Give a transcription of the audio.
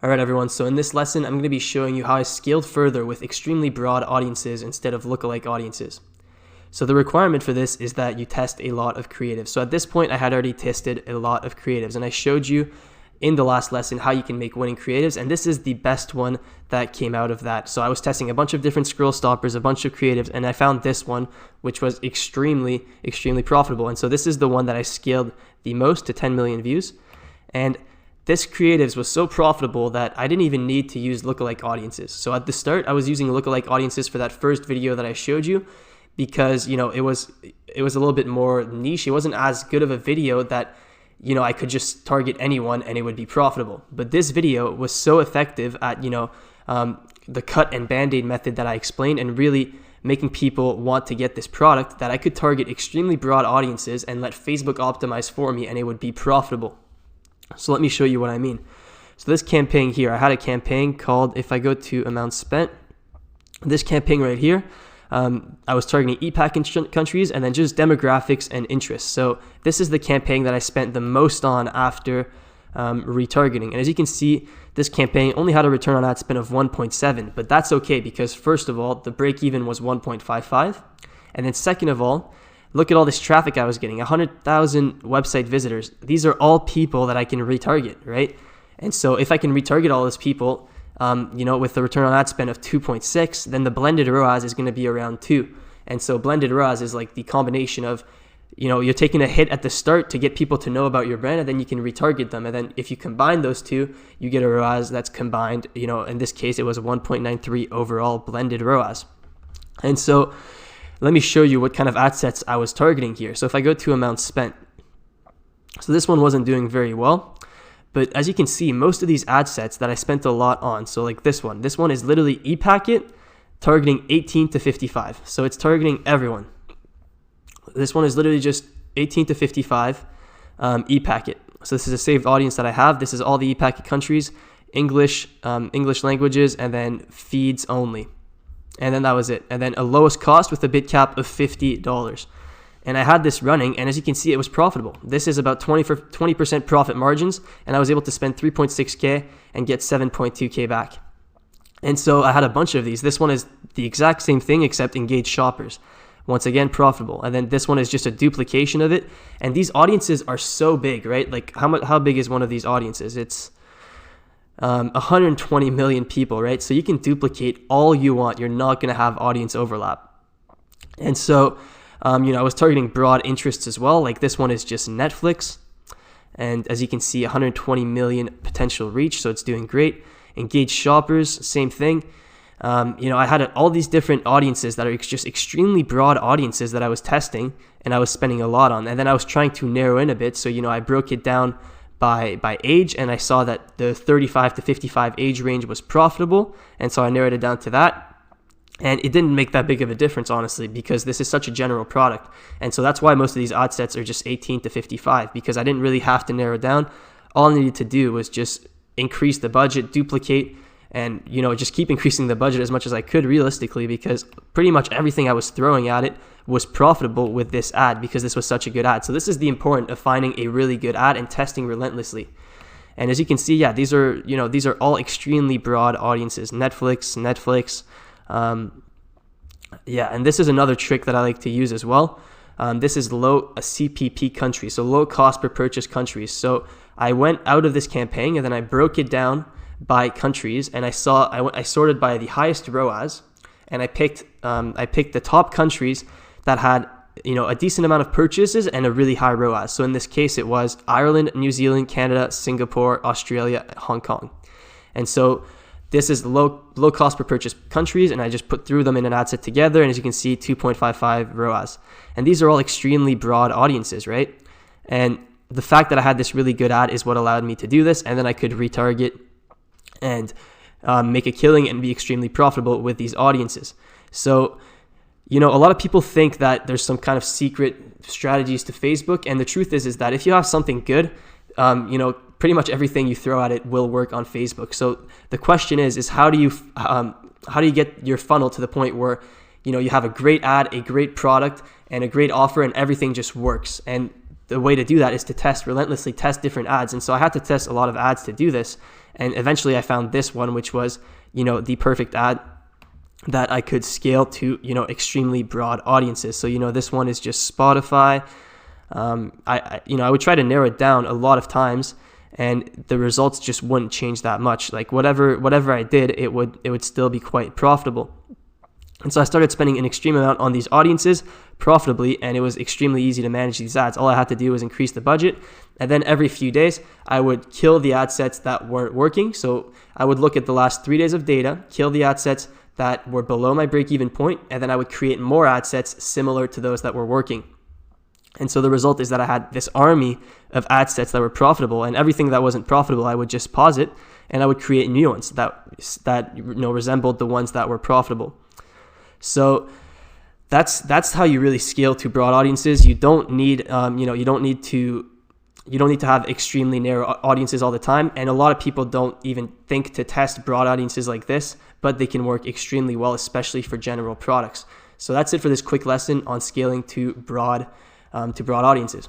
Alright everyone, so in this lesson I'm going to be showing you how I scaled further with extremely broad audiences instead of lookalike audiences. So the requirement for this is that you test a lot of creatives. So at this point I had already tested a lot of creatives and I showed you in the last lesson how you can make winning creatives, and this is the best one that came out of that. So I was testing a bunch of different scroll stoppers, a bunch of creatives, and I found this one which was extremely profitable. And so this is the one that I scaled the most to 10 million views. And this creatives was so profitable that I didn't even need to use lookalike audiences. So at the start, I was using lookalike audiences for that first video that I showed you because, it was a little bit more niche. It wasn't as good of a video that, I could just target anyone and it would be profitable. But this video was so effective at, the cut and band-aid method that I explained and really making people want to get this product that I could target extremely broad audiences and let Facebook optimize for me and it would be profitable. So let me show you what I mean. So this campaign here, I had a campaign called, if I go to amount spent, this campaign right here, I was targeting EPAC countries and then just demographics and interests. So this is the campaign that I spent the most on after retargeting. And as you can see, this campaign only had a return on ad spend of 1.7, but that's okay because first of all, the break even was 1.55. And then second of all, look at all this traffic I was getting, 100,000 website visitors. These are all people that I can retarget, right? And so if I can retarget all those people, with the return on ad spend of 2.6, then the blended ROAS is going to be around 2. And so blended ROAS is like the combination of, you're taking a hit at the start to get people to know about your brand, and then you can retarget them. And then if you combine those two, you get a ROAS that's combined, in this case, it was a 1.93 overall blended ROAS. And so let me show you what kind of ad sets I was targeting here. So if I go to amount spent, so this one wasn't doing very well. But as you can see, most of these ad sets that I spent a lot on, so like this one is literally ePacket targeting 18 to 55. So it's targeting everyone. This one is literally just 18 to 55 ePacket. So this is a saved audience that I have. This is all the ePacket countries, English languages, and then feeds only. And then that was it. And then a lowest cost with a bid cap of $50. And I had this running, and as you can see, it was profitable. This is about 20% profit margins, and I was able to spend 3.6K and get 7.2K back. And so I had a bunch of these. This one is the exact same thing except engaged shoppers. Once again, profitable. And then this one is just a duplication of it. And these audiences are so big, right? Like how big is one of these audiences? It's 120 million people, right? So you can duplicate all you want. You're not going to have audience overlap. And so I was targeting broad interests as well. Like this one is just Netflix. And as you can see, 120 million potential reach. So it's doing great. Engaged shoppers, same thing. I had all these different audiences that are just extremely broad audiences that I was testing and I was spending a lot on. And then I was trying to narrow in a bit. So, I broke it down by age, and I saw that the 35 to 55 age range was profitable. And so I narrowed it down to that. And it didn't make that big of a difference, honestly, because this is such a general product. And so that's why most of these ad sets are just 18 to 55, because I didn't really have to narrow it down. All I needed to do was just increase the budget, duplicate, and, just keep increasing the budget as much as I could realistically, because pretty much everything I was throwing at it was profitable with this ad because this was such a good ad. So this is the important of finding a really good ad and testing relentlessly. And as you can see, these are all extremely broad audiences. Netflix, and this is another trick that I like to use as well. This is low CPP countries, so low cost per purchase countries. So I went out of this campaign and then I broke it down by countries, and I sorted by the highest ROAS, and I picked the top countries that had a decent amount of purchases and a really high ROAS. So in this case, it was Ireland, New Zealand, Canada, Singapore, Australia, Hong Kong, and so this is low cost per purchase countries, and I just threw them in an ad set together, and as you can see, 2.55 ROAS. And these are all extremely broad audiences, right? And the fact that I had this really good ad is what allowed me to do this, and then I could retarget and make a killing and be extremely profitable with these audiences. So, a lot of people think that there's some kind of secret strategies to Facebook, and the truth is that if you have something good, pretty much everything you throw at it will work on Facebook. So the question is how do you get your funnel to the point where you have a great ad, a great product, and a great offer, and everything just works? And the way to do that is to relentlessly test different ads. And so I had to test a lot of ads to do this. And eventually I found this one, which was, the perfect ad that I could scale to, extremely broad audiences. So, this one is just Spotify. I would try to narrow it down a lot of times, and the results just wouldn't change that much. Like whatever I did, it would still be quite profitable. And so I started spending an extreme amount on these audiences profitably, and it was extremely easy to manage these ads. All I had to do was increase the budget, and then every few days, I would kill the ad sets that weren't working. So I would look at the last 3 days of data, kill the ad sets that were below my break-even point, and then I would create more ad sets similar to those that were working. And so the result is that I had this army of ad sets that were profitable, and everything that wasn't profitable, I would just pause it, and I would create new ones that resembled the ones that were profitable. So that's how you really scale to broad audiences. You don't need you don't need to have extremely narrow audiences all the time, and a lot of people don't even think to test broad audiences like this, but they can work extremely well, especially for general products. So that's it for this quick lesson on scaling to broad audiences.